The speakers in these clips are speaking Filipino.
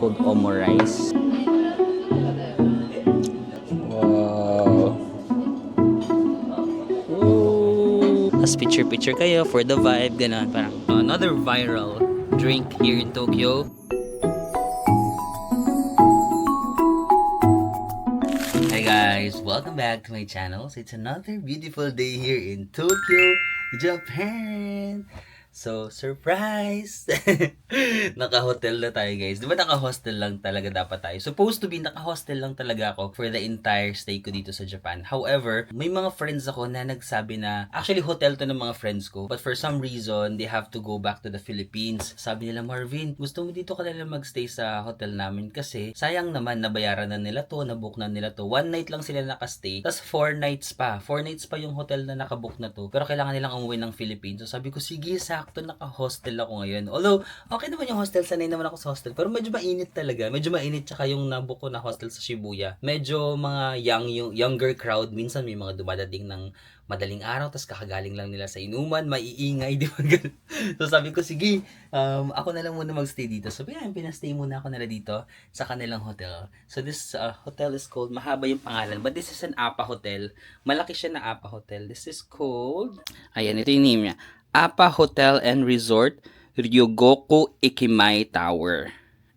called Omorice. Wow. Woo! Tapos picture-picture kayo for the vibe, ganun. Parang another viral drink here in Tokyo. Hi guys, welcome back to my channel. So it's another beautiful day here in Tokyo, Japan. So, surprise! Naka-hotel na tayo guys. Di ba naka-hostel lang talaga dapat tayo? Supposed to be naka-hostel lang talaga ako for the entire stay ko dito sa Japan. However, may mga friends ako na nagsabi na, actually hotel to ng mga friends ko, but for some reason, they have to go back to the Philippines. Sabi nila, Marvin, gusto mo dito ka na lang magstay sa hotel namin kasi sayang naman, nabayaran na nila to, nabook na nila to. One night lang sila nakastay, tas 4 nights pa. 4 nights pa yung hotel na nakabook na to. Pero kailangan nilang umuwi ng Philippines. So sabi ko, sige, sakto naka-hostel ako ngayon. Although, okay naman yung hostel, sanay naman ako sa hostel. Pero medyo mainit talaga. Medyo mainit, tsaka yung nabook ko na hostel sa Shibuya. Medyo mga yung younger crowd. Minsan may mga dumadating ng madaling araw, tas kakagaling lang nila sa inuman, maiingay, di ba? So sabi ko, sige, ako na lang muna magstay dito. So pinastay muna ako nila dito sa kanilang hotel. So this hotel is called, mahaba yung pangalan, but this is an APA hotel. Malaki siya na APA hotel. This is called, ayan, ito yung name niya. APA Hotel and Resort, Ryogoku Ikimai Tower.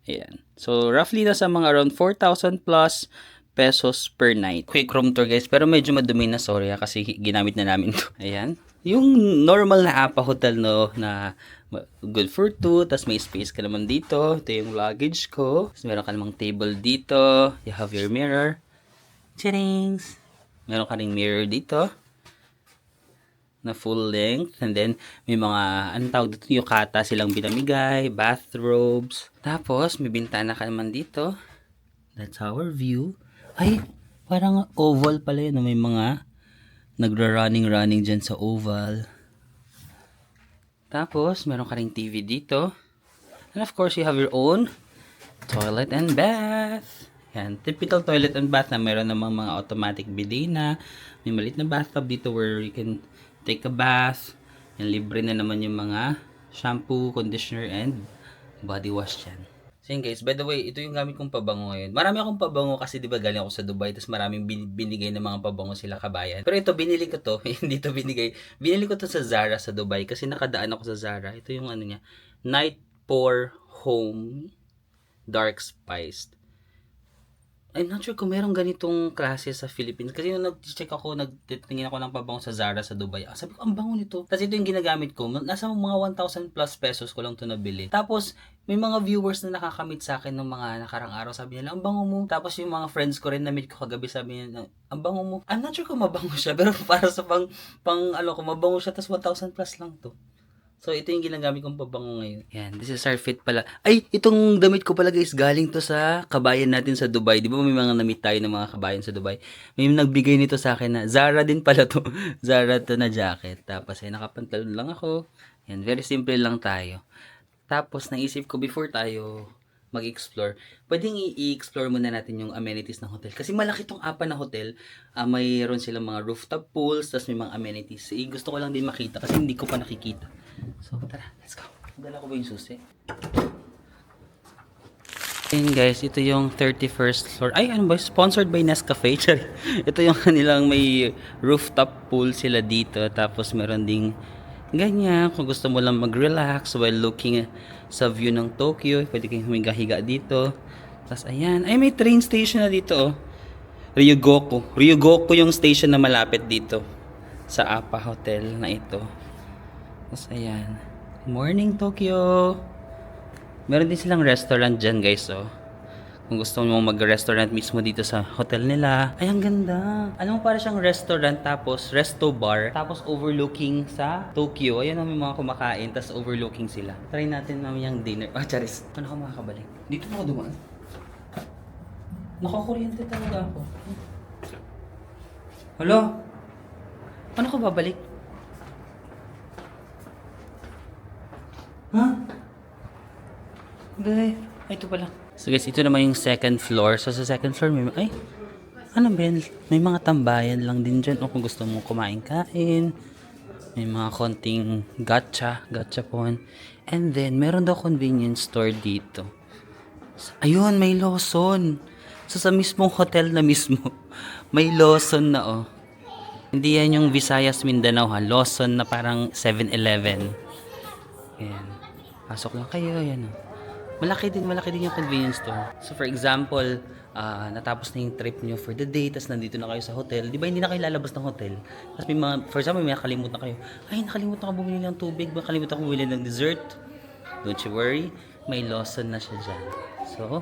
Ayan. So roughly nasa mga around 4,000 plus pesos per night. Quick room tour guys, pero medyo madumi na, sorry kasi ginamit na namin to. Ayan. Yung normal na APA hotel no, na good for two, tas may space ka naman dito. Ito yung luggage ko. Tapos meron ka namang table dito. You have your mirror. Chirings! Meron ka ring mirror dito na full length, and then may mga anong tawag dito, yukata silang binamigay, bathrobes. Tapos may bintana ka naman dito. That's our view. Ay, parang oval pala yun. May mga nagra-running dyan sa oval. Tapos, meron ka ring TV dito. And of course, you have your own toilet and bath. Yan, typical toilet and bath na meron namang mga automatic bidet na. May maliit na bathtub dito where you can take a bath. Yan, libre na naman yung mga shampoo, conditioner, and body wash dyan. So yun guys, by the way, ito yung gamit kong pabango ngayon. Marami akong pabango kasi diba galing ako sa Dubai, tapos maraming binigay ng mga pabango sila kabayan. Pero ito, binili ko to, hindi to binigay. Binili ko to sa Zara sa Dubai kasi nakadaan ako sa Zara. Ito yung ano niya, Night Pour Home Dark Spiced. I'm not sure kung merong ganitong klase sa Philippines. Kasi nung nag-check ako, nagtitingin ako ng pabango sa Zara sa Dubai. Sabi ko, ang bango nito. Tapos ito yung ginagamit ko. Nasa mga 1,000 plus pesos ko lang ito nabili. Tapos, may mga viewers na nakakamit sa akin ng mga nakarang araw. Sabi nila, ang bango mo. Tapos yung mga friends ko rin na meet ko kagabi, sabi nila, ang bango mo. I'm not sure kung mabango siya. Pero para sa pang ano ko, mabango siya. Tapos 1,000 plus lang to. So, ito yung ginagamit kong pabango ngayon. Yan, this is our fit pala. Ay, itong damit ko pala guys, galing to sa kabayan natin sa Dubai. Di ba may mga na-meet tayo ng mga kabayan sa Dubai? May nagbigay nito sa akin na, Zara din pala to. Zara to na jacket. Tapos, ay nakapantalon lang ako. Yan, very simple lang tayo. Tapos, naisip ko before tayo mag-explore, pwedeng i-explore muna natin yung amenities ng hotel. Kasi malaki tong APA na hotel. Mayroon silang mga rooftop pools, tapos may mga amenities. Gusto ko lang din makita kasi hindi ko pa nakikita. So, tara, let's go. Dala ko ba yung susi? Ayun guys, ito yung 31st floor. Ay, ano ba? Sponsored by Nescafe. Ito yung kanilang may rooftop pool sila dito. Tapos meron ding ganyan. Kung gusto mo lang mag-relax while looking sa view ng Tokyo, pwede kayong humiga-higa dito. Tapos ayan. Ay, may train station na dito oh. Ryogoku. Ryogoku yung station na malapit dito sa APA Hotel na ito. Tapos ayan. Morning Tokyo. Meron din silang restaurant dyan guys oh. Kung gusto mo mag-restaurant mismo dito sa hotel nila. Ay ang ganda. Alam mo para siyang restaurant tapos resto bar. Tapos overlooking sa Tokyo. Ayan may mga kumakain tapos overlooking sila. Try natin mamayang dinner. Charis. Paano ako makakabalik? Dito na ako dumaan. Nakakuryente talaga ako. Hello? Paano ako babalik? Ha? Ay, ito pala. So guys, ito naman yung second floor. So sa second floor, may ano ba yan? May mga tambayan lang din dyan. O kung gusto mong kumain-kain. May mga konting gachapon. And then, meron daw convenience store dito. Ayun, may Lawson. So, sa mismong hotel na mismo, may Lawson na, oh. Hindi yan yung Visayas Mindanao, ha. Lawson na parang 7-Eleven. Ayan. Pasok lang kayo, ayan, oh. Malaki din yung convenience store. So, for example, natapos na yung trip nyo for the day, tapos nandito na kayo sa hotel. Di ba hindi na kayo lalabas ng hotel? Tapos may mga, for example, may nakalimutan kayo. Ay, nakalimutan ko bumili ng tubig. Nakalimutan ko bumili ng dessert. Don't you worry. May Lawson na siya dyan. So,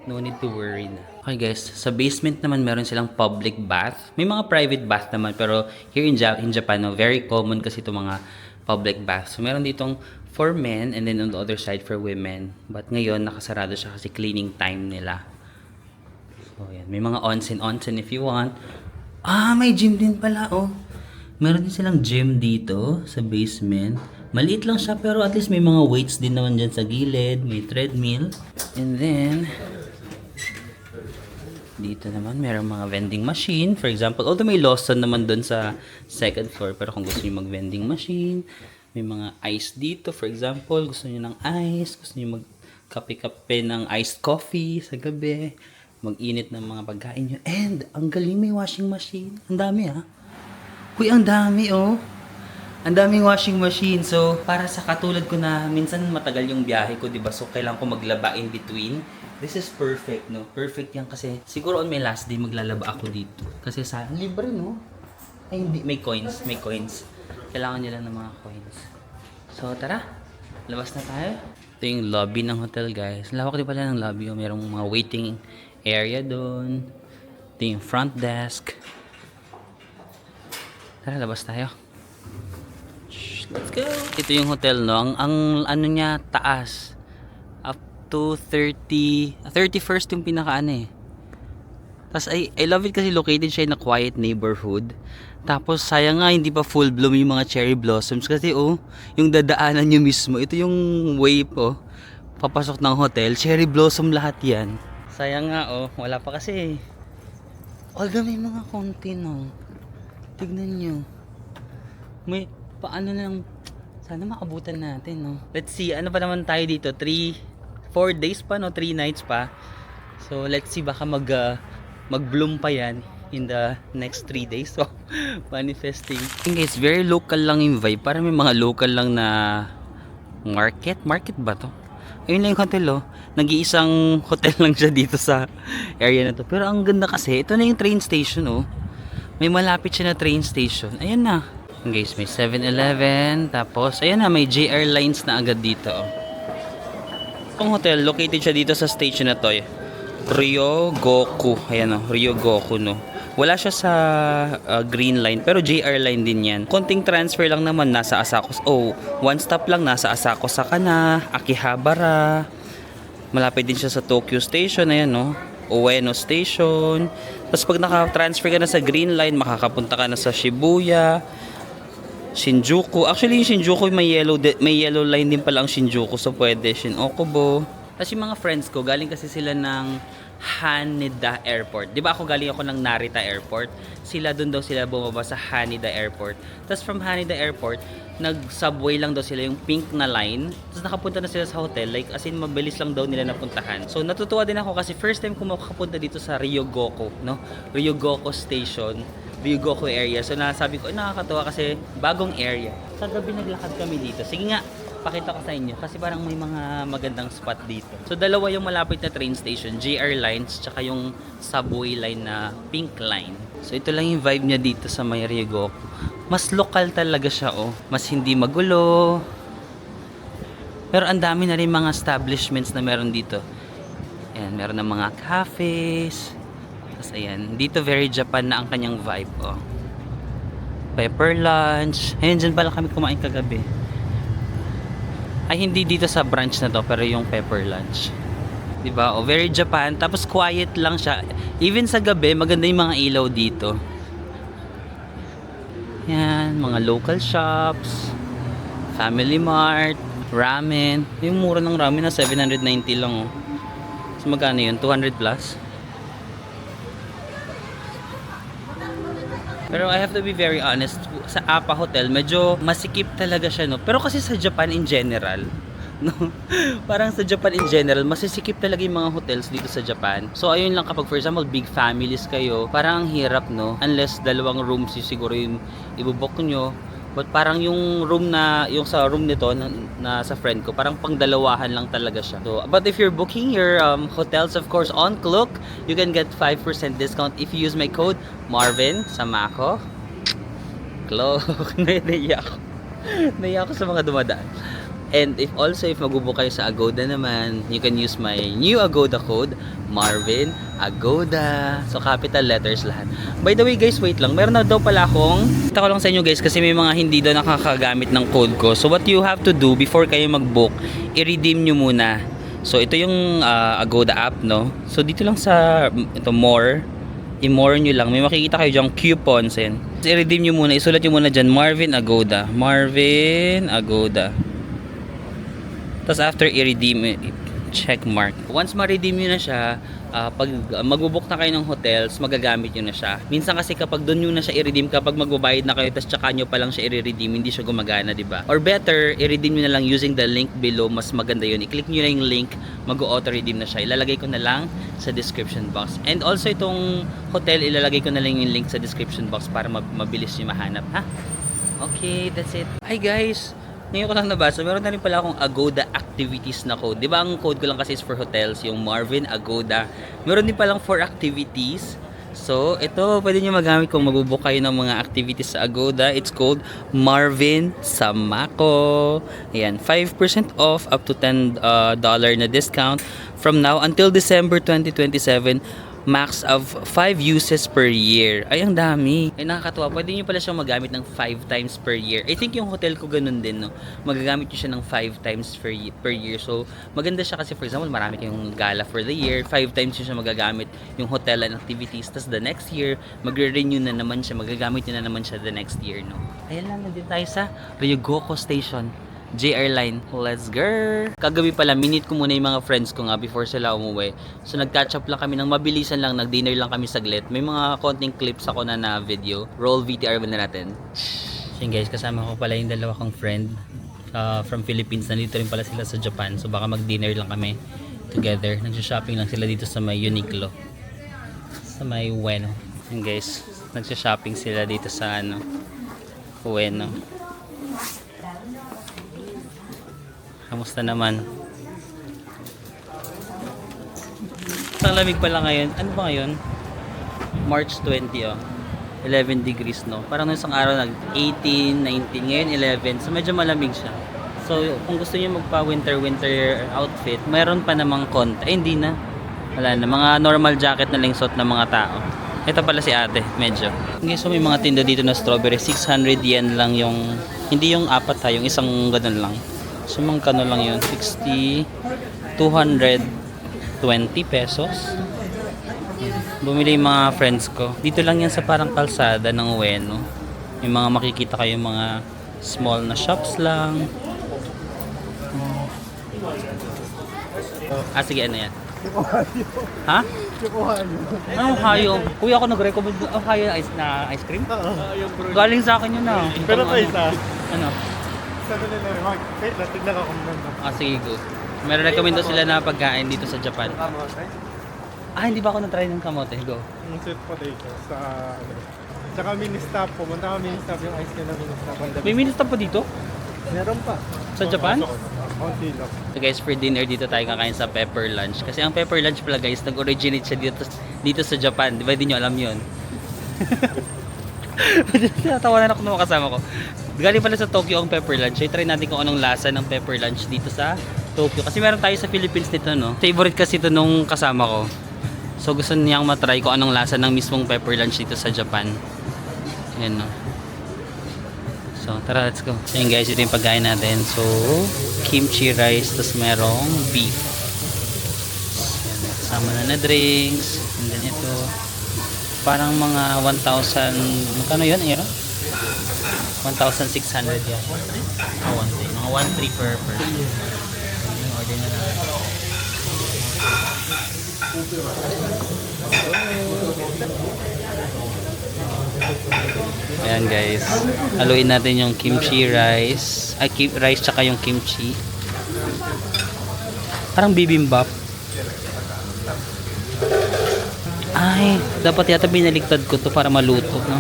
no need to worry na. Okay guys, sa basement naman meron silang public bath. May mga private bath naman, pero here in Japan, no, very common kasi itong mga public bath. So, meron ditong for men and then on the other side for women. But ngayon, nakasarado siya kasi cleaning time nila. So, yan. May mga onsen if you want. May gym din pala, oh. Meron din silang gym dito sa basement. Maliit lang siya pero at least may mga weights din naman dyan sa gilid. May treadmill. And then, dito naman meron mga vending machine. For example, although may Lawson naman dun sa second floor. Pero kung gusto niyo mag vending machine, may mga ice dito. For example, gusto niyo ng ice. Gusto niyo mag-kape-kape ng iced coffee sa gabi. Mag-init ng mga pagkain niyo. And, ang galing, may washing machine. Ang dami, ha? Uy, ang dami, oh. Ang daming washing machine. So, para sa katulad ko na minsan matagal yung biyahe ko, diba? So, kailangan ko maglaba in between. This is perfect, no? Perfect yan kasi siguro on my last day maglalaba ako dito. Kasi sa libre, no? Ay, hindi. May coins. May coins. Kailangan nyo lang ng mga coins. So, tara. Labas na tayo. Ito yung lobby ng hotel, guys. Lawak din pala ng lobby. Oh. Merong mga waiting area doon. Ito yung front desk. Tara, labas tayo. Let's go. Ito yung hotel, no? Ang ano niya, taas. Up to 31st yung pinaka-ano, eh. Tapos, I love it kasi located siya in a quiet neighborhood. Tapos, sayang nga, hindi pa full bloom yung mga cherry blossoms. Kasi, oh, yung dadaanan nyo mismo, ito yung way po. Papasok ng hotel, cherry blossom lahat yan. Sayang nga, oh, wala pa kasi. Although may mga konti, no? Tignan nyo. May, paano lang, sana makabutan natin, no? Let's see, ano pa naman tayo dito? 4 days pa, no? 3 nights pa. So, let's see, baka mag-bloom pa yan in the next 3 days. So, manifesting. Okay, guys, very local lang yung vibe. Parang may mga local lang na market. Market ba to? Ayun lang yung hotel, oh. Nag-iisang hotel lang siya dito sa area na to. Pero ang ganda kasi, ito na yung train station, oh. May malapit siya na train station. Ayan na. Okay, guys, may 7-Eleven. Tapos, ayan na, may JR Lines na agad dito, oh. Itong hotel, located siya dito sa station na to, eh. Ryogoku. Ayan, oh, Ryogoku, no. Wala siya sa green line, pero JR line din yan. Konting transfer lang naman, nasa Asakos. Oh, one stop lang, nasa Asakosaka ka na, Akihabara. Malapit din siya sa Tokyo Station, ayan, no. Ueno Station. Tapos pag naka-transfer ka na sa green line, makakapunta ka na sa Shibuya, Shinjuku. Actually, yung Shinjuku may yellow line din pala ang Shinjuku, so pwede Shin-Okubo. Tapos yung mga friends ko, galing kasi sila ng Haneda Airport. Di ba ako galing ako ng Narita Airport? Sila doon daw sila bumaba sa Haneda Airport. Tapos from Haneda Airport, nag-subway lang daw sila yung pink na line. Tapos nakapunta na sila sa hotel. Like, as in, mabilis lang daw nila napuntahan. So, natutuwa din ako kasi first time ko makapunta dito sa Ryogoku, no? Ryogoku Station. Ryogoku area. So, nasabi ko, nakakatawa kasi bagong area. Sa gabi naglakad kami dito. Sige nga, pakita ko sa inyo kasi parang may mga magandang spot dito. So dalawa yung malapit na train station, JR Lines tsaka yung subway line na pink line. So ito lang yung vibe niya dito sa may Ryogoku. Mas lokal talaga siya, oh. Mas hindi magulo. Pero ang dami na rin mga establishments na meron dito. Ayan, meron ng mga cafes. Tapos ayan, dito very Japan na ang kanyang vibe, oh. Pepper lunch. Ayan, dyan pala kami kumain kagabi. Ay, hindi dito sa branch na to, pero yung pepper lunch. Diba? O, very Japan. Tapos quiet lang siya. Even sa gabi, maganda yung mga ilaw dito. Yan, mga local shops. Family Mart. Ramen. Yung mura ng ramen na 790 lang, oh. So, magkano yun? 200 plus? Pero I have to be very honest, sa Appa Hotel, medyo masikip talaga siya, no? Pero kasi sa Japan in general, no? Parang sa Japan in general, masisikip talaga yung mga hotels dito sa Japan. So ayun lang, kapag for example big families kayo, parang ang hirap, no? Unless dalawang rooms yung siguro yung ibubook nyo. But parang yung room na, yung sa room nito na sa friend ko, parang pangdalawahan lang talaga siya. So, but if you're booking your hotels, of course, on Klook, you can get 5% discount if you use my code Marvin Samako. Klook. Naiya ako sa mga dumadaan. And if magbubook kayo sa Agoda naman, you can use my new Agoda code, Marvin Agoda. So capital letters lahat. By the way guys, wait lang. Meron na daw pala akong, kita ko lang sa inyo guys kasi may mga hindi daw nakakagamit ng code ko. So what you have to do before kayo mag-book, i-redeem nyo muna. So ito yung Agoda app, no? So dito lang sa ito more, i-more nyo lang. May makikita kayo dyang coupons and i-redeem nyo muna. Isulat nyo muna dyan, Marvin Agoda. Marvin Agoda. Tapos after i-redeem, check mark. Once ma-redeem nyo na siya, pag magbubook na kayo ng hotels, magagamit nyo na siya. Minsan kasi kapag doon nyo na siya i-redeem, kapag magbabayad na kayo, tapos tsaka nyo pa lang siya i-redeem, hindi siya gumagana, diba? Or better, i-redeem nyo na lang using the link below. Mas maganda yun. I-click nyo na yung link, mag-auto-redeem na siya. Ilalagay ko na lang sa description box. And also itong hotel, ilalagay ko na lang yung link sa description box para mabilis nyo mahanap, ha? Okay, that's it. Hi guys! Ngayon ko lang nabasa, meron na rin pala akong Agoda activities na code. Di ba ang code ko lang kasi is for hotels, yung Marvin Agoda. Meron din palang for activities. So, ito, pwede nyo magamit kung magbubook kayo ng mga activities sa Agoda. It's called Marvin Samako. Ayan, 5% off up to $10 na discount from now until December 2027. Max of 5 uses per year. Ay, ang dami. Ay, nakakatuwa. Pwede nyo pala siyang magamit ng 5 times per year. I think yung hotel ko ganun din, no? Magagamit nyo siya ng 5 times per year. So, maganda siya kasi, for example, marami kayong gala for the year. 5 times nyo siya magagamit yung hotel and activities. Tapos the next year, magre-renew na naman siya. Magagamit nyo na naman siya the next year, no? Ayan lang, nandito tayo sa Ryugoku Station. JR Line. Let's go! Kagabi pala, minute ko muna yung mga friends ko nga before sila umuwi. So nag-catch up lang kami ng mabilisan lang, nag-dinner lang kami saglit. May mga konting clips ako na video. Roll VTR na natin. So yun guys, kasama ko pala yung dalawa kong friend from Philippines. Nandito rin pala sila sa Japan. So baka mag-dinner lang kami together. Nag-shopping lang sila dito sa may Uniqlo. Sa may Ueno. Yun guys, nag-shopping sila dito sa Ueno. Kamusta naman? Ang lamig pala ngayon. Ano ba ngayon? March 20, oh. 11 degrees, no? Parang nung isang araw nag 18, 19, ngayon 11. So medyo malamig siya. So kung gusto niyo magpa winter outfit, mayroon pa namang konti. Ay, hindi na. Wala na. Mga normal jacket na lang suot ng mga tao. Ito pala si ate, medyo. Okay, so may mga tinda dito na strawberry. 600 yen lang yung, hindi yung apat ha, yung isang ganun lang. So kano lang yun, 60, 220 pesos. Bumili yung mga friends ko. Dito lang yan sa parang kalsada ng Ueno. May mga makikita kayo mga small na shops lang. Sige, ano yan? Ha? Ano hayo? Kuya ako nag-recommend hayo na ice cream? Galing sa akin yun na. Pero tayo sa ano? wait, natignan ako muna. Sige, go. Meron recommend daw sila na pagkain dito sa Japan. Hindi ba ako na-try ng kamote? Go. Yung sweet potato sa tsaka mini stop. Pumunta ka mini stop yung ice cream na mini stop. May mini stop pa dito? Meron pa. Sa Japan? Konti lang. So guys, for dinner dito tayo kakain sa Pepper Lunch. Kasi ang Pepper Lunch pala guys, nag-originate siya dito sa Japan. Di ba hindi nyo alam yun? Natawanan ako ng kasama ko. Galing pala sa Tokyo ang Pepper Lunch. So, try natin kung anong lasa ng Pepper Lunch dito sa Tokyo. Kasi meron tayo sa Philippines nito, no? Favorite kasi ito nung kasama ko. So gusto niyang matry kung anong lasa ng mismong Pepper Lunch dito sa Japan. Ayan, no? So tara, let's go. So yun guys, ito yung pagkain natin. So kimchi rice, tapos merong beef. Ayan, kasama na drinks. And then ito, parang mga 1,000, magkano yun, Ira? 1,600 yan. Mga 1,300 per person. Yung order na lang. Ayan guys, haluin natin yung kimchi rice. Rice tsaka yung kimchi. Parang bibimbap. Ay, dapat yata binaligtad ko to para maluto, no?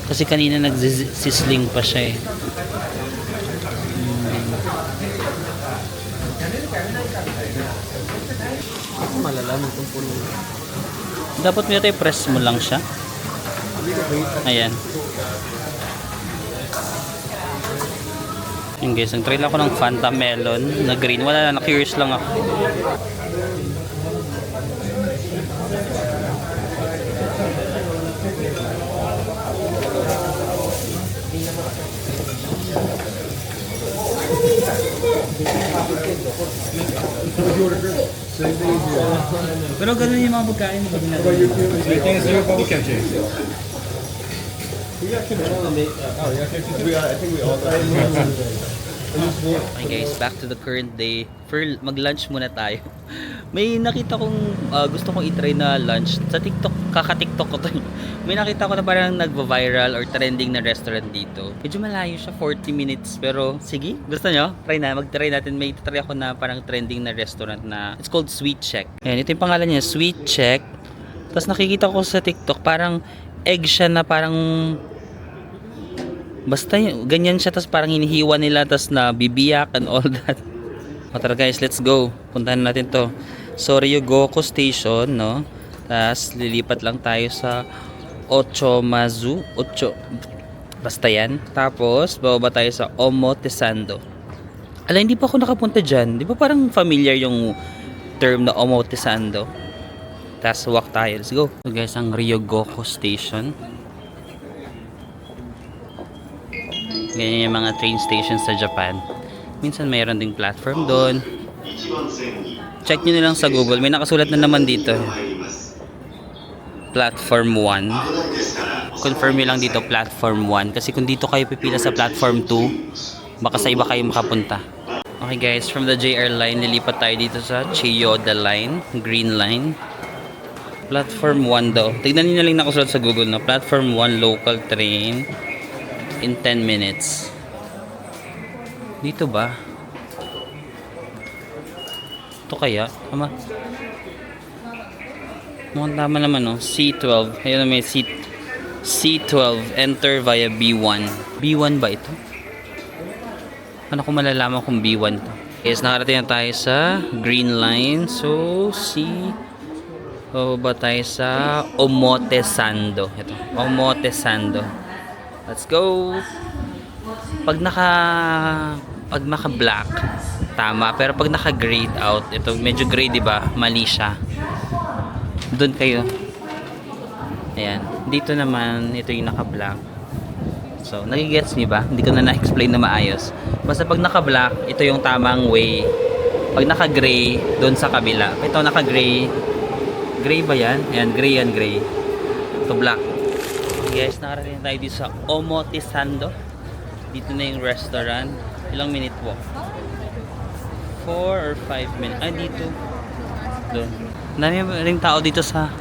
Kasi kanina nagsisling pa siya eh. Malalaman kung puno. Dapat mo yata i-press mo lang siya. Ayan. Yung guys, nag-try lang ako ng Fanta Melon na green. Wala na, na-curious lang ako. Pero ganun yung mga pagkain na ginagawa. Okay guys, back to the current day. Mag-lunch muna tayo. May nakita kong gusto kong i-try na lunch sa TikTok, kaka-TikTok ko to. May nakita ko na parang nagva-viral or trending na restaurant dito. Medyo malayo siya, 40 minutes, pero sige, gusto nyo? Mag-try natin. May try ako na parang trending na restaurant na it's called Sweet Check. Ayan, ito yung pangalan niya, Sweet Check. Tapos nakikita ko sa TikTok, parang egg siya na parang basta ganyan siya, tapos parang hinihiwa nila, tapos na bibiyak and all that. O tara guys, let's go. Puntahan natin to. So, Ryugoku Station, no? Tapos lilipat lang tayo sa Ochomazu. Basta yan. Tapos, bababa tayo sa Omotesando. Ala, hindi pa ako nakapunta dyan. Di ba parang familiar yung term na Omotesando? Tapos, walk tayo. Let's go. So guys, ang Ryugoku Station. Ganyan yung mga train stations sa Japan. Minsan mayroon ding platform doon. Check nyo na lang sa Google. May nakasulat na naman dito. Platform 1. Confirm nyo lang dito platform 1. Kasi kung dito kayo pipila sa platform 2, baka sa iba kayo makapunta. Okay guys, from the JR line, nilipat tayo dito sa Chiyoda line. Green line. Platform 1 daw. Tignan nyo na lang nakasulat sa Google na platform 1 local train in 10 minutes. Dito ba? Ito kaya? Tama? Mukhang tama naman, no? C12. Ayun na may C12. Enter via B1. B1 ba ito? Ano ko malalaman kung B1 to? Yes, nakarating na tayo sa green line. So, ba tayo sa Omotesando. Ito. Omotesando. Let's go! Pag naka-black, tama. Pero pag naka-grayed out, ito medyo gray, di ba? Mali siya. Doon kayo. Ayan. Dito naman, ito yung naka-black. So, nagigets niyo ba? Hindi ko na na-explain na maayos. Basta pag naka-black, ito yung tamang way. Pag naka-gray, doon sa kabila. Ito naka-gray. Gray ba yan? Ayan, gray yan, gray. Ito black. Guys, nakarating tayo dito sa Omotesando. Dito na yung restaurant. Ilang minute walk? 4 or 5 minutes. Ay, dito. Doon. Dami rin tao dito sa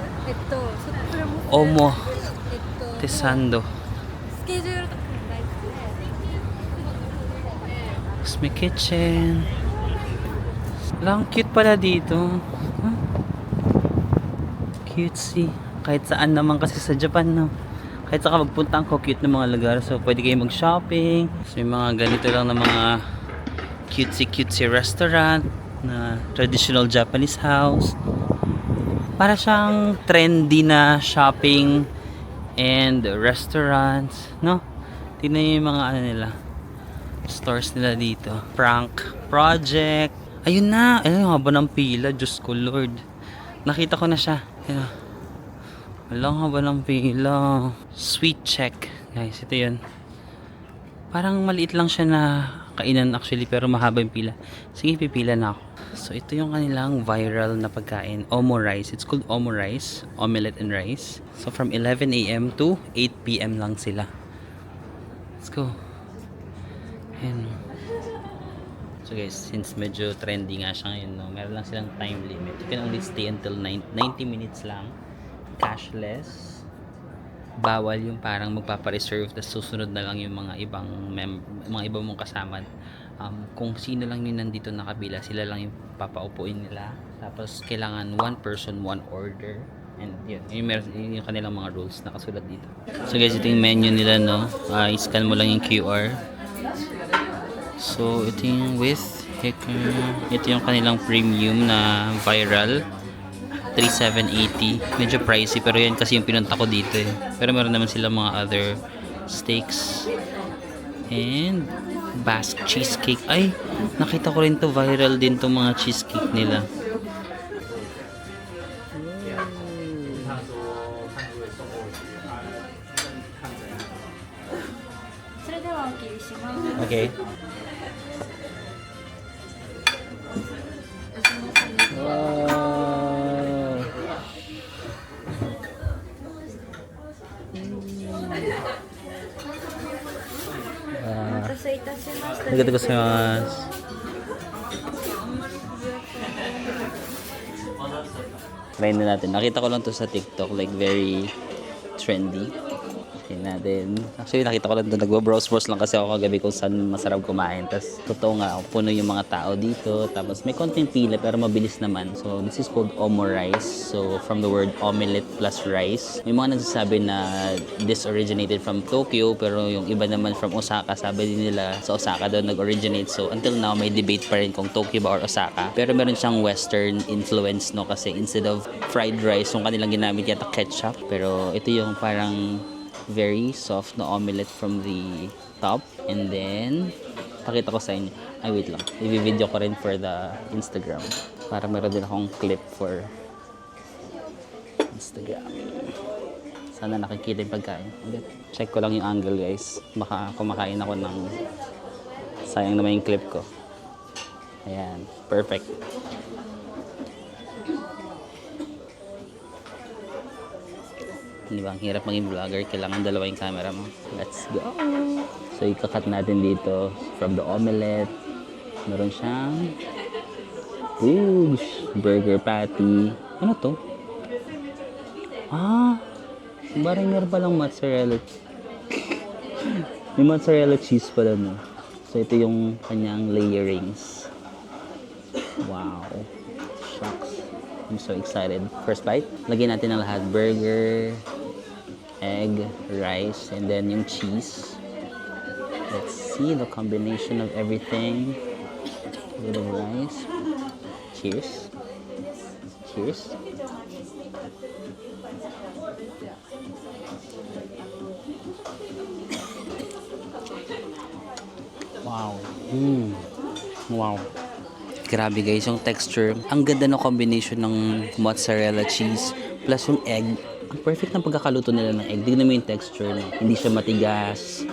Omotesando. Tapos may kitchen. Lang cute pala dito. Huh? Cutesy. Kahit saan naman kasi sa Japan, no? Kahit saka magpunta ang cute ng mga lugar. So, pwede kayo mag-shopping. So, yung mga ganito lang na mga cutesy restaurant na traditional Japanese house. Para siyang trendy na shopping and restaurants, no? Tingnan nyo yung mga ano nila. Stores nila dito. Prank Project. Ayun na. Ayun yung haba ng pila. Diyos ko, Lord. Nakita ko na siya. Ayun. Walang haba ng pila. Sweet Check. Guys, ito yun. Parang maliit lang siya na kainan actually, pero mahaba yung pila. Sige, pipila na ako. So, ito yung kanilang viral na pagkain. Omo Rice. It's called Omo Rice. Omelette and Rice. So, from 11 a.m. to 8 p.m. lang sila. Let's go. Ayan. So guys, since medyo trendy nga siya ngayon, no, meron lang silang time limit. You can only stay until 90 minutes lang. Cashless. Bawal yung parang magpapa-reserve, tapos susunod na lang yung mga ibang mga ibang mong kasama kung sino lang yung nandito nakabila, sila lang yung papaupuin nila. Tapos kailangan one person, one order. And yun, yun yung kanilang mga rules nakasulat dito. So guys, ito yung menu nila, no? I-scan mo lang yung QR. So ito yung with Hicker. Ito yung kanilang premium na viral. 3,780. Medyo pricey pero yan kasi yung pinunta ko dito eh. Pero meron naman sila mga other steaks. And Basque cheesecake. Ay, nakita ko rin to, viral din to mga cheesecake nila. Okay. Wow. Arigatou gozaimasu. Try na natin. Nakita ko lang to sa TikTok, like very trendy. Try natin. Actually, nakita ko lang to. Nagbo-browse lang kasi ako kagabi kung saan masarap kumain. Tapos, totoo nga, puno yung mga tao dito. Tapos, may konting pila pero mabilis naman. So, this is called Omo Rice. So, from the word omelette plus rice. May mga nagsasabi na this originated from Tokyo pero yung iba naman from Osaka. Sabi din nila sa Osaka daw nag-originate. So, until now, may debate pa rin kung Tokyo ba or Osaka. Pero meron siyang western influence, no? Kasi instead of fried rice, yung kanilang ginamit yata ketchup. Pero ito yung parang very soft na omelette from the top. And then, pakita ko sa inyo. Ay, wait lang. I-video ko rin for the Instagram. Para meron din akong clip for Instagram. Sana nakikita yung pagkain. Check ko lang yung angle, guys. Baka kumakain ako ng sayang naman yung clip ko. Ayan. Perfect. Di ba? Ang hirap maging vlogger. Kailangan dalawa yung camera mo. Let's go! So, ikakat natin dito from the omelette. Meron siyang burger patty. Ano to? Parang meron palang mozzarella. May mozzarella cheese pala, no? So, ito yung kanyang layerings. Wow! Shucks! I'm so excited. First bite. Lagyan natin ang lahat. Burger, egg, rice, and then yung cheese. Let's see the combination of everything. A little rice. Cheers. Cheers. Wow. Wow. Grabe guys, yung texture. Ang ganda ng combination ng mozzarella cheese plus yung egg. Ang perfect ng pagkakaluto nila ng egg. Tignan mo yung texture. No? Hindi siya matigas.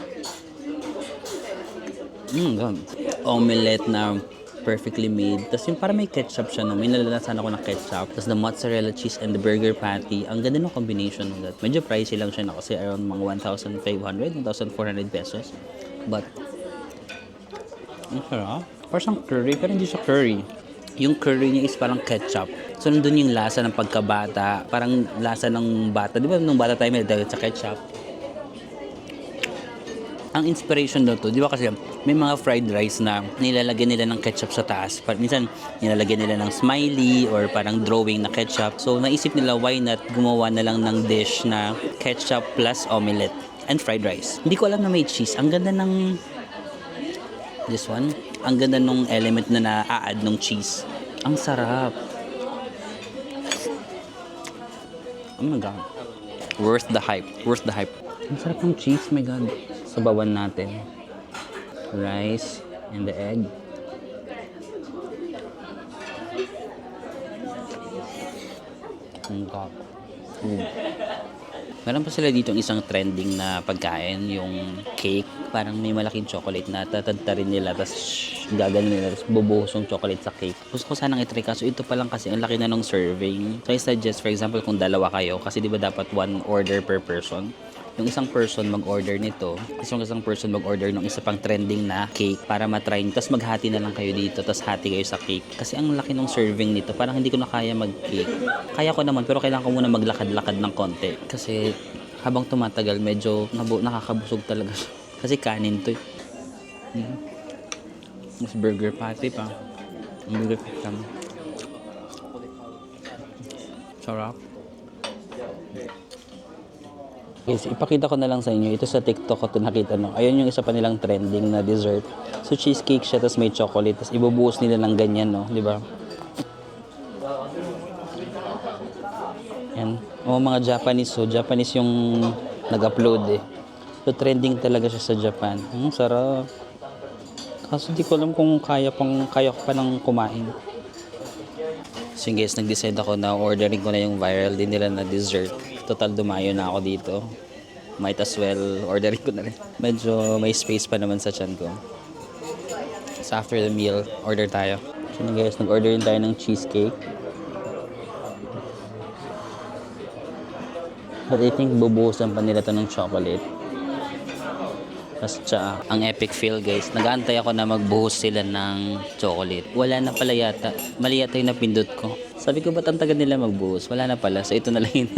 Omelette na perfectly made. Tapos yung parang may ketchup siya. No? May nalalasan ako ng ketchup. Tapos the mozzarella cheese and the burger patty. Ang ganda ng combination ng that. Medyo pricey lang siya na kasi around mga 1,500, 1,400 pesos. But, ang sarap. Parang curry, pero hindi siya curry. Yung curry niya is parang ketchup. So, nandun yung lasa ng pagkabata. Parang lasa ng bata. Di ba nung bata tayo may dahil sa ketchup? Ang inspiration daw to, di ba kasi may mga fried rice na nilalagyan nila ng ketchup sa taas. Minsan, nilalagyan nila ng smiley or parang drawing na ketchup. So, naisip nila, why not gumawa na lang ng dish na ketchup plus omelette and fried rice. Hindi ko alam na may cheese. Ang ganda ng this one. Ang ganda nung element na na-add ng cheese. Ang sarap. Oh my God. Worth the hype. Worth the hype. Ang sarap ng cheese, my God. Sabawan natin. Rice and the egg. Ang God. Meron pa sila dito isang trending na pagkain, yung cake. Parang may malaking chocolate na tatadtarin nila, tapos gaganon nila, tapos bubuhos yung chocolate sa cake. Gusto ko sanang itry, kaso ito pa lang kasi ang laki na ng serving. So I suggest, for example, kung dalawa kayo, kasi di ba dapat one order per person? Yung isang person mag-order nito, yung isang person mag-order ng isa pang trending na cake para matry nyo. Tapos maghati na lang kayo dito, tapos hati kayo sa cake. Kasi ang laki ng serving nito, parang hindi ko na kaya mag-cake. Kaya ko naman, pero kailangan ko muna maglakad-lakad ng konti. Kasi habang tumatagal, medyo nakakabusog talaga siya. Kasi kanin to. Mas burger patty pa. Ang burger system. Sarap. Guys, ipakita ko na lang sa inyo. Ito sa TikTok ko ito nakita, no. Ayun yung isa pa nilang trending na dessert. So, cheesecake siya, tapos may chocolate. Tapos ibubuhos nila ng ganyan, no. Di ba? Yan. O, mga Japanese. So, Japanese yung nag-upload, eh. So, trending talaga siya sa Japan. Sarap. Kaso di ko alam kung kaya ko pa nang kumain. So, guys, nag-decide ako na ordering ko na yung viral din nila na dessert. Total dumayo na ako dito. Might as well ordering ko na rin. Medyo may space pa naman sa tiyan ko. So after the meal, order tayo. So guys, nag-order din tayo ng cheesecake. But I think bubuhusan pa nila to ng chocolate. Tapos ang epic feel guys. Nag-aantay ako na magbuhos sila ng chocolate. Wala na pala yata. Mali yata yung napindot ko. Sabi ko ba't ang tagal nila magbuhos? Wala na pala. So ito na lang yun.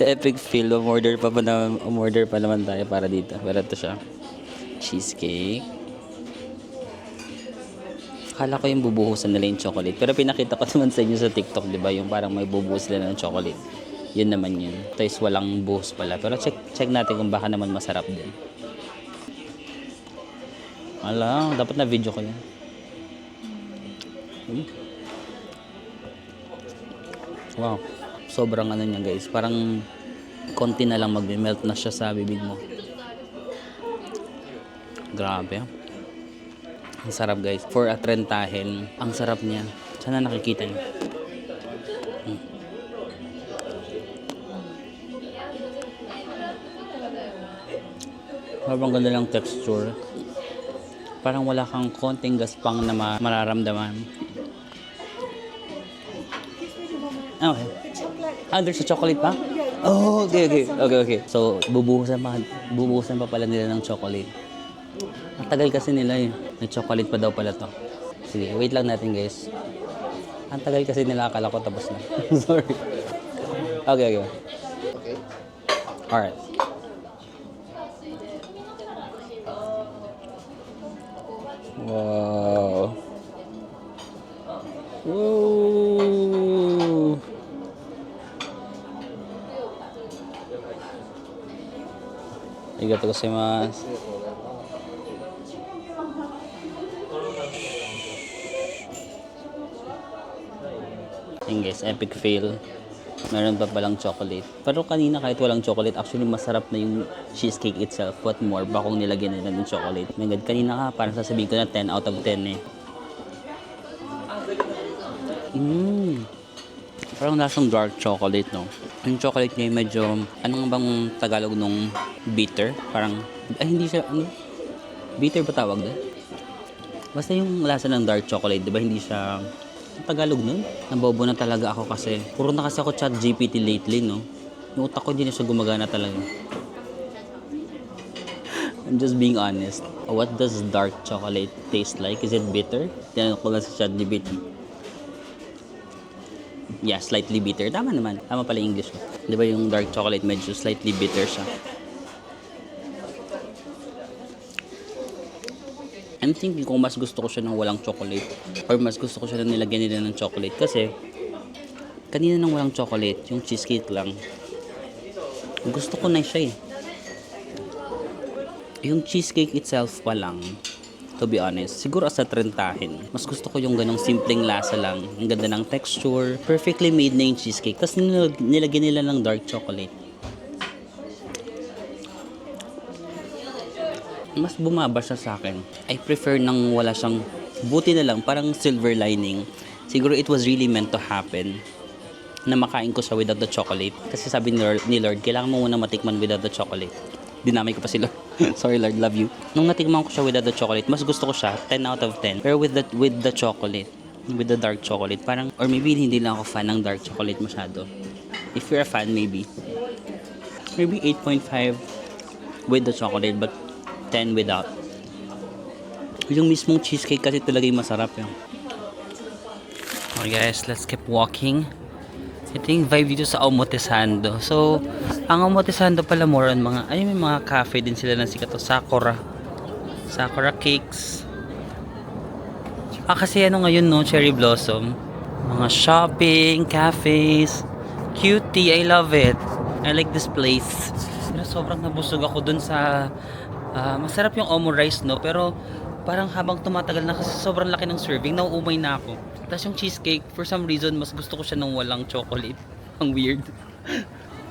Epic feel. Umorder pa naman tayo para dito. Pero ito siya. Cheesecake. Akala ko yung bubuhusan nila yung chocolate. Pero pinakita ko naman sa inyo sa TikTok, di ba? Yung parang may bubuhos nila ng chocolate. Yun naman yun. Ito is walang buhos pala. Pero check natin kung baka naman masarap din. Ala, dapat na video ko yun. Wow. Sobrang ano niya guys. Parang konti na lang mag-melt na siya sa bibig mo. Grabe. Ang sarap guys. For a trentahin, ang sarap niya. Sana nakikita niyo. Sobrang ganda ng texture. Parang wala kang konting gaspang na mararamdaman. Okay. There's a chocolate pa? Oh, okay. So, bubuhusan pa pala nila ng chocolate. Ang tagal kasi nila eh. May chocolate pa daw pala to. Sige, wait lang natin guys. Ang tagal kasi nila, akala ko tapos na. Sorry. Okay. Alright. Wow. Whoa. Arigatou gozaimasu. Yun guys, epic fail. Meron pa palang chocolate. Pero kanina kahit walang chocolate, actually masarap na yung cheesecake itself. What more, bakong nilagyan nila ng chocolate. My God, kanina ka, parang sasabihin ko na 10 out of 10 eh. Parang lasang dark chocolate, no? Yung chocolate niya medyo, anong bang Tagalog nung bitter? Parang, hindi siya, bitter ba tawag doon? Basta yung lasa ng dark chocolate, di ba? Hindi siya, Tagalog nun? Nabobo na talaga ako kasi, puro na kasi ako ChatGPT lately, no? Yung utak ko hindi na siya gumagana talaga. I'm just being honest. What does dark chocolate taste like? Is it bitter? Tinanong ko lang sa ChatGPT. Yeah, slightly bitter. Tama naman. Tama pala yung English ko. Di ba yung dark chocolate medyo slightly bitter siya. I'm thinking kung mas gusto ko siya ng walang chocolate or mas gusto ko siya na nilagyan nila ng chocolate kasi kanina nang walang chocolate, yung cheesecake lang. Gusto ko na siya eh. Yung cheesecake itself pa lang, to be honest, siguro sa trentahin, mas gusto ko yung ganong simpleng lasa lang. Ang ganda ng texture, perfectly made na yung cheesecake. Tapos nilagyan nila ng dark chocolate. Mas bumaba siya sa akin. I prefer nang wala siyang, buti na lang, parang silver lining. Siguro it was really meant to happen na makain ko siya without the chocolate. Kasi sabi ni Lord, kailangan mo muna matikman without the chocolate. Dinamay ko pa si Lord. Sorry Lord, love you. Nung natikman ko siya without the chocolate, mas gusto ko siya 10 out of 10. Pero with the chocolate, with the dark chocolate, parang, or maybe hindi lang ako fan ng dark chocolate masyado. If you're a fan, maybe 8.5 with the chocolate, but 10 without. Yung mismong cheesecake kasi talaga yung masarap yun. Okay guys, let's keep walking. Ito yung vibe dito sa Omotesando. So, ang Omotesando pala more on mga, may mga cafe din sila na sikat to. Sakura Cakes. Kasi ano ngayon no, cherry blossom. Mga shopping, cafes, cutie, I love it. I like this place. Pero sobrang nabusog ako dun sa masarap yung omu rice no, pero parang habang tumatagal na kasi sobrang laki ng serving, nauumay na ako. Tapos yung cheesecake, for some reason, mas gusto ko siya nung walang chocolate. Ang weird.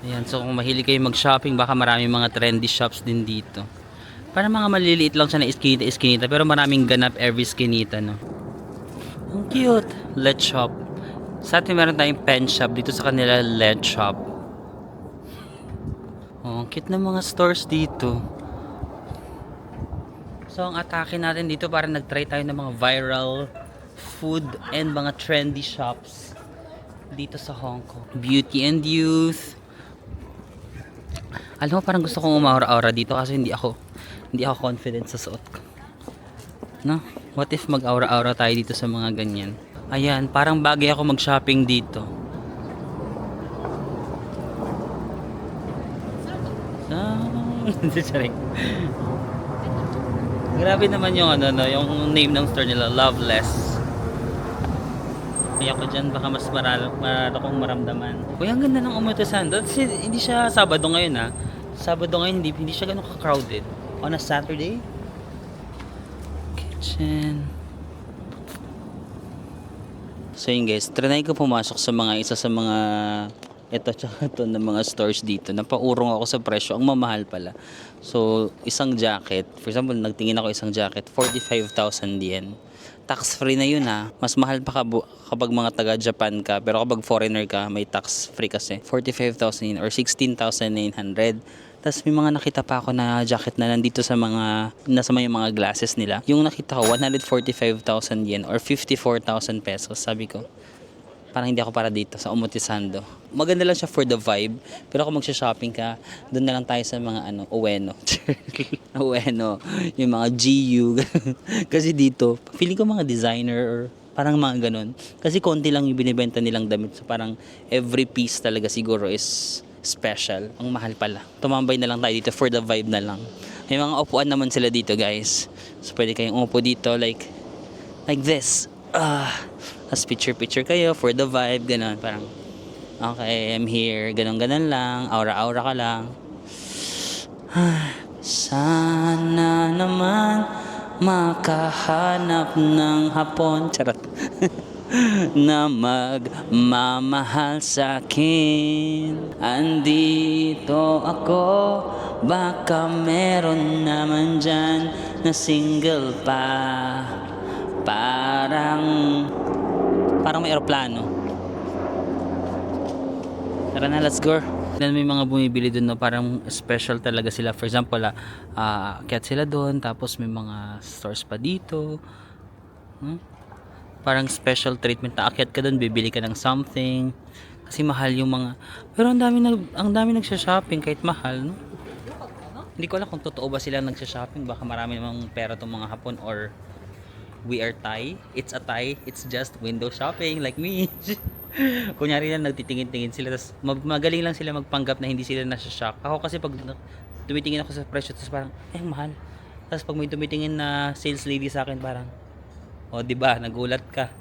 Ayan, so kung mahilig kayo mag-shopping, baka maraming mga trendy shops din dito. Parang mga maliliit lang siya na iskinita, pero maraming ganap every iskinita, no? Ang cute. Let shop. Sa atin meron tayong pen shop. Dito sa kanila, let shop. Oh, cute na mga stores dito. So, ang atake natin dito, parang nag-try tayo ng mga viral food and mga trendy shops dito sa Hong Kong. Beauty and youth. Alam mo, parang gusto kong umaura-aura dito kasi hindi ako confident sa suot ko. No? What if mag-aura-aura tayo dito sa mga ganyan? Ayan, parang bagay ako mag-shopping dito. Sorry. Grabe naman yung yung name ng store nila, Loveless. Kaya ko dyan, baka mas maralo kong maramdaman. Uy, ang ganda ng Omotesando. Hindi siya Sabado ngayon ha. Sabado ngayon, hindi siya ganun ka-crowded. On a Saturday. Kitchen. So yun guys, trinay ko pumasok sa isa sa mga ito tsaka ito ng mga stores dito. Napaurong ako sa presyo. Ang mamahal pala. So, isang jacket. For example, nagtingin ako isang jacket. 45,000 yen. Tax free na yun ha. Mas mahal pa kapag mga taga Japan ka. Pero kapag foreigner ka, may tax free kasi. 45,000 yen or 16,900. Tapos may mga nakita pa ako na jacket na nandito sa nasa may mga glasses nila. Yung nakita ko, 145,000 yen or 54,000 pesos. Sabi ko, parang hindi ako para dito sa Omotesando. Maganda lang siya for the vibe. Pero kung magsha-shopping ka, doon na lang tayo sa mga Ueno. Ueno. Yung mga GU. Kasi dito, feeling ko mga designer or parang mga ganun. Kasi konti lang yung binibenta nilang damit. So parang every piece talaga siguro is special. Ang mahal pala. Tumambay na lang tayo dito for the vibe na lang. May mga upuan naman sila dito guys. So pwede kayong umupo dito like this. As picture kayo for the vibe, ganun, parang okay, I'm here, ganun lang, aura-aura ka lang. Sana naman makahanap ng hapon, charot, na magmamahal sa akin. Andito ako, baka meron naman dyan na single pa. Parang may aeroplano. Tara na, let's go. Then may mga bumibili doon no, parang special talaga sila. For example, akyat sila doon, tapos may mga stores pa dito. Parang special treatment na akyat ka doon, bibili ka ng something. Kasi mahal yung mga... Pero ang dami nagsha-shopping kahit mahal, no? Hindi ko alam kung totoo ba sila nagsha-shopping. Baka marami namang pera tong mga Hapon or we are Thai. It's a Thai. It's just window shopping like me. Kunyari lang nagtitingin-tingin sila. Tapos magaling lang sila magpanggap na hindi sila nasa-shock. Ako kasi pag tumitingin ako sa presyo, tapos parang, mahal. Tapos pag may tumitingin na sales lady sa akin, parang, diba, nagulat ka.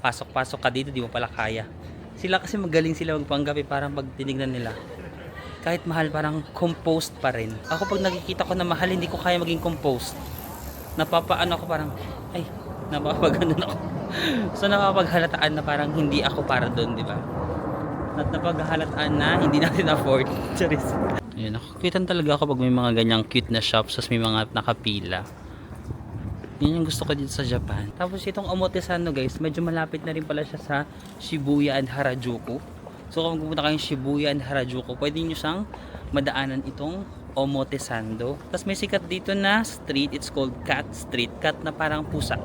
Pasok-pasok ka dito, di mo pala kaya. Sila kasi magaling sila magpanggap parang pag tinignan nila. Kahit mahal, parang composed pa rin. Ako pag nakikita ko na mahal, hindi ko kaya maging composed. Napapaano ako parang, napapaganon ako. So napapaghalataan na parang hindi ako para doon, di ba? At napaghalataan na hindi natin afford. Charis. Ayun, nakakwitan talaga ako pag may mga ganyang cute na shops, tapos may mga nakapila. Yun yung gusto ko dito sa Japan. Tapos itong Omotesando guys, medyo malapit na rin pala siya sa Shibuya and Harajuku. So kung pupunta kayong Shibuya and Harajuku, pwede nyo siyang madaanan itong Omotesando. Tapos may sikat dito na street, it's called Cat Street. Cat na parang pusa.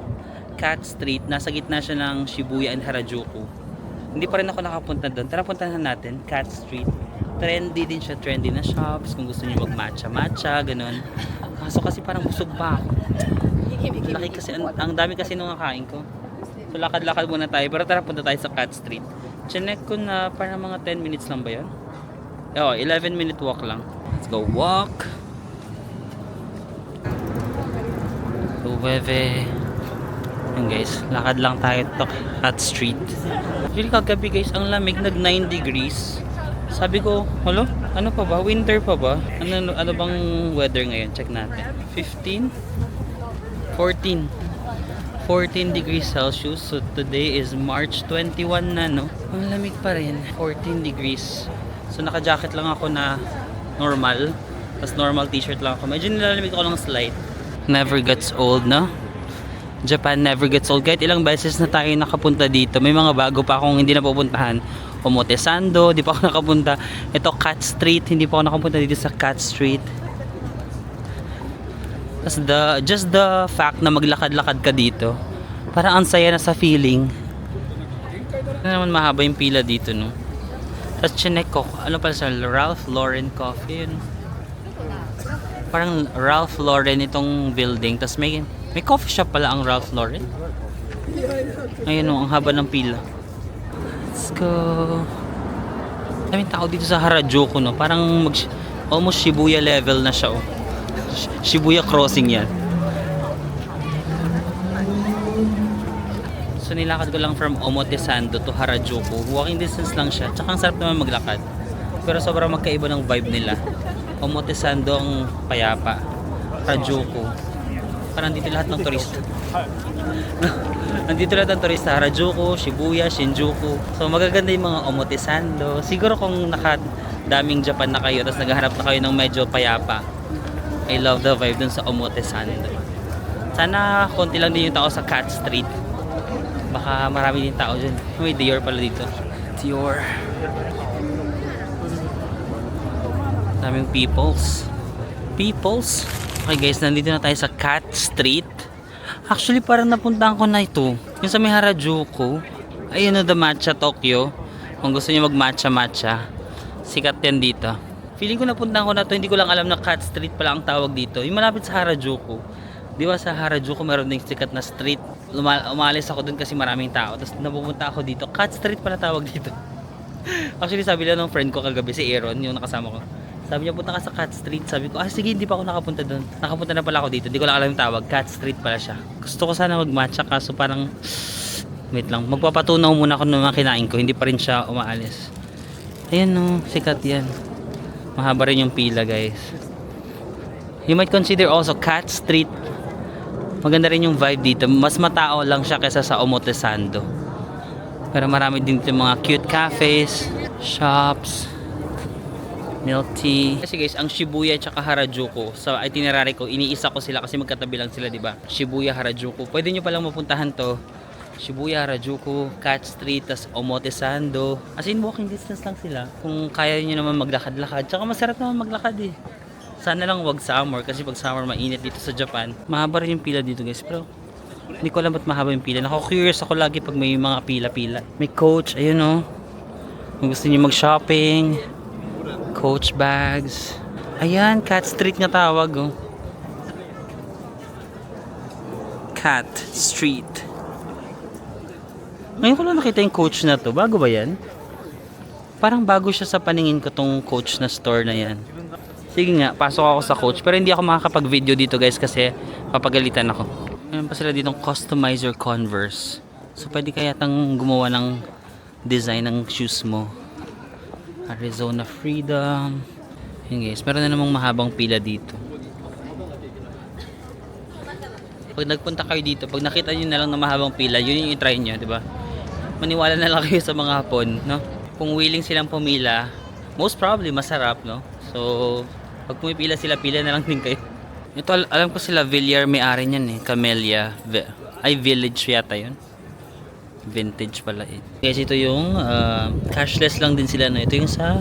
Cat Street, nasa gitna siya ng Shibuya and Harajuku. Hindi pa rin ako nakapunta doon. Tara puntahan natin, Cat Street. Trendy din siya, trendy na shops. Kung gusto niyo mag-matcha, ganun. Kaso kasi parang busog pa ako. Laki kasi, ang dami kasi nung nakain ko. So lakad-lakad muna tayo. Pero tara punta tayo sa Cat Street. Chinek ko na parang mga 10 minutes lang ba yun? 11-minute walk lang. Let's go walk. So, bebe. Yan guys, lakad lang tayo to at street. Actually kagabi guys, ang lamig, nag 9 degrees. Sabi ko, hello? Ano pa ba? Winter pa ba? Ano bang weather ngayon? Check natin. 15? 14. 14 degrees Celsius. So today is March 21 na, no? Ang lamig pa rin. 14 degrees. So naka-jacket lang ako na normal. Tapos normal t-shirt lang ako. Medyo nilalamig ako ng slight. Never gets old, no? Japan never gets old. Kahit ilang beses na tayo nakapunta dito, may mga bago pa akong hindi napupuntahan. Omotesando, di pa ako nakapunta. Ito, Cat Street, hindi pa ako nakapunta dito sa Cat Street. Tapos just the fact na maglakad-lakad ka dito, parang ang saya na sa feeling. Ano naman mahaba yung pila dito, no? Tapos chinek ko, ano pala sa Ralph Lauren Coffee, yun. Parang Ralph Lauren itong building. Tapos may coffee shop pala ang Ralph Lauren. Ayun, no, ang haba ng pila. Let's go. Daming tao dito sa Harajuku, no? Parang almost Shibuya level na siya, oh. Shibuya crossing yan. So nilakad ko lang from Omotesando to Harajuku. Walking distance lang siya. Tsaka ang sarap naman maglakad. Pero sobrang magkaiba ng vibe nila. Omotesando ang payapa. Harajuku, parang dito lahat ng turista. Nandito lahat ng turista. Harajuku, Shibuya, Shinjuku. So magaganda yung mga Omotesando. Siguro kung nakadaming Japan na kayo, tapos naghahanap na kayo ng medyo payapa, I love the vibe dun sa Omotesando. Sana konti lang din yung tao sa Cat Street. Baka marami din tao dyan. May Dior pala dito. Dior. Daming peoples. Okay guys, nandito na tayo sa Cat Street. Actually parang napuntahan ko na ito. Yung sa may Harajuku. Ayun na, the Matcha Tokyo. Kung gusto niyo mag matcha, sikat yan dito. Feeling ko napuntahan ko na to. Hindi ko lang alam na Cat Street pala ang tawag dito. Yung malapit sa Harajuku. Di ba sa Harajuku meron ding sikat na street. Umalis ako dun kasi maraming tao. Tapos napupunta ako dito. Cat Street pala tawag dito. Actually sabi lang ng friend ko kagabi, si Aaron, yung nakasama ko. Sabi niya, punta ka sa Cat Street. Sabi ko, sige, hindi pa ako nakapunta doon. Nakapunta na pala ako dito. Hindi ko lang alam yung tawag. Cat Street pala siya. Gusto ko sana mag-matcha, kaso parang wait lang. Magpapatunaw muna ako ng mga kinain ko. Hindi pa rin siya umaalis. Ayan, no. Sikat yan. Mahaba rin yung pila, guys. You might consider also Cat Street. Maganda rin yung vibe dito. Mas matao lang siya kaysa sa Omotesando. Pero marami din dito mga cute cafes, shops, milk tea. Kasi guys, ang Shibuya at Harajuku sa itinerary ko, iniisa ko sila kasi magkatabi lang sila, di ba? Shibuya, Harajuku. Pwede nyo palang mapuntahan to. Shibuya, Harajuku, Cat Street, tas Omotesando. As in, walking distance lang sila. Kung kaya nyo naman maglakad-lakad. Tsaka masarap naman maglakad eh. Sana lang wag summer kasi pag summer mainit dito sa Japan. Mahaba rin yung pila dito guys. Pero hindi ko alam ba't mahaba yung pila. Nako-curious ako lagi pag may mga pila-pila. May Coach, ayun oh. Kung gusto nyo mag-shopping, Coach bags. Ayan, Cat Street nga tawag, oh. Cat Street. Ngayon ko lang nakita yung Coach na to. Bago ba yan? Parang bago siya sa paningin ko tong Coach na store na yan. Sige nga, pasok ako sa Coach. Pero hindi ako makakapag-video dito guys kasi papagalitan ako. Meron pa sila ditong customizer Converse. So pwede kaya tang gumawa ng design ng shoes mo. Arizona Freedom. Yun guys, meron na namang mahabang pila dito. Pag nagpunta kayo dito, pag nakita nyo na lang na mahabang pila, yun yung i-try nyo, diba? Maniwala na lang kayo sa mga Hapon, no? Kung willing silang pumila, most probably masarap, no? So, pag pumipila sila, pila na lang din kayo. Ito, alam ko sila Villar may-ari niyan eh. Camellia. Village yata yun. Vintage pala eh. Guys, ito yung cashless lang din sila, no? Ito yung sa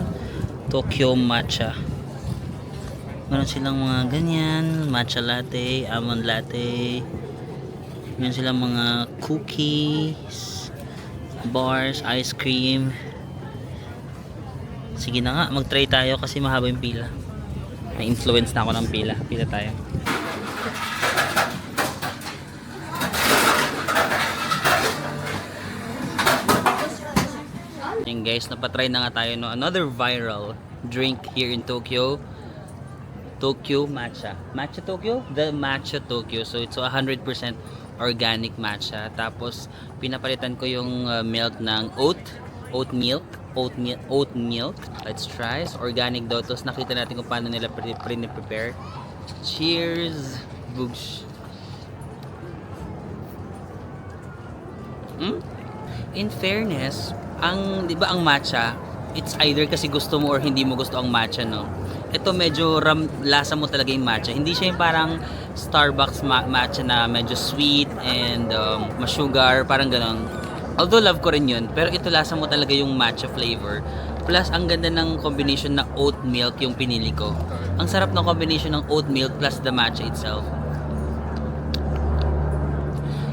Tokyo Matcha. Meron silang mga ganyan, matcha latte, almond latte. Meron silang mga cookies, bars, ice cream. Sige na nga, mag-try tayo kasi mahaba yung pila. Na-influence na ako ng pila. Pila tayo. Yan guys, napatry na nga tayo no, another viral drink here in Tokyo. Tokyo Matcha. Matcha Tokyo? The Matcha Tokyo. So, it's 100% organic matcha. Tapos, pinapalitan ko yung milk ng oat milk. Let's try. So, organic daw. Tapos, nakita natin kung paano nila prepare. Cheers! Boosh! In fairness, di ba ang matcha, it's either kasi gusto mo or hindi mo gusto ang matcha, no? Ito medyo lasa mo talaga yung matcha. Hindi siya yung parang Starbucks matcha na medyo sweet and ma-sugar, parang ganon. Although love ko rin yun, pero ito lasa mo talaga yung matcha flavor. Plus, ang ganda ng combination na oat milk yung pinili ko. Ang sarap ng combination ng oat milk plus the matcha itself.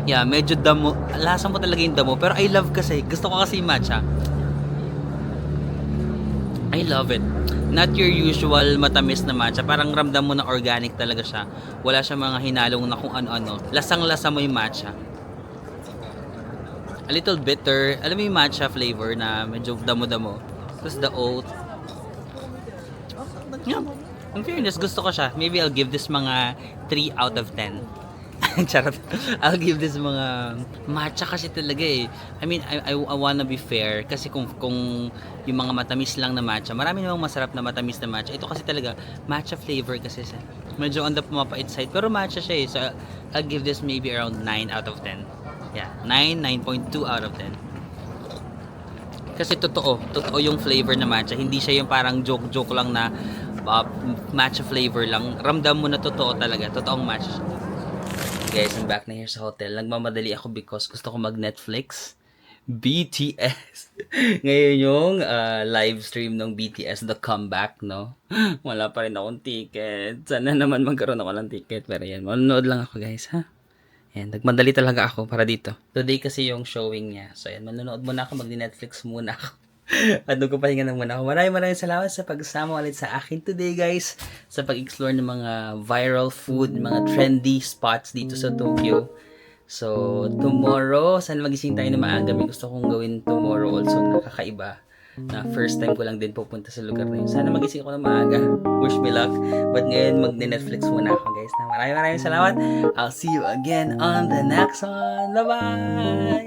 Yeah, medyo damo. Lasa mo talaga yung damo. Pero I love kasi. Gusto ko kasi yung matcha. I love it. Not your usual matamis na matcha. Parang ramdam mo na organic talaga siya. Wala siya mga hinalong na kung ano-ano. Lasang-lasa mo yung matcha. A little bitter. Alam mo yung matcha flavor na medyo damo-damo. Plus the oat. Yeah. In fairness, gusto ko siya. Maybe I'll give this mga 3 out of 10. Charot. I'll give this mga matcha kasi talaga eh. I mean, I wanna be fair kasi kung yung mga matamis lang na matcha, marami namang masarap na matamis na matcha. Ito kasi talaga matcha flavor kasi siya. Medyo on the pumapait side pero matcha siya eh. So I'll give this maybe around 9 out of 10. Yeah, 9.2 out of 10. Kasi totoo yung flavor na matcha. Hindi siya yung parang joke lang na matcha flavor lang. Ramdam mo na totoo talaga. Totoong matcha. Guys, I'm back na here sa hotel. Nagmamadali ako because gusto ko mag-Netflix. BTS. Ngayon yung live stream ng BTS, The Comeback, no? Wala pa rin akong ticket. Sana naman magkaroon ako ng ticket. Pero yan, manonood lang ako guys, ha? Yan, nagmadali talaga ako para dito. Today kasi yung showing niya. So yan, manonood muna ako, mag-Netflix muna ako. At nagpapahinga na muna ako. Maraming salamat sa pagsama ulit sa akin today guys. Sa pag-explore ng mga viral food, mga trendy spots dito sa Tokyo. So, tomorrow, sana magising tayo na maaga. May gusto kong gawin tomorrow also na kakaiba. Na first time ko lang din pupunta sa lugar na yun. Sana magising ako na maaga. Wish me luck. But ngayon, mag-Netflix muna ako guys. Maraming salamat. I'll see you again on the next one. Bye-bye!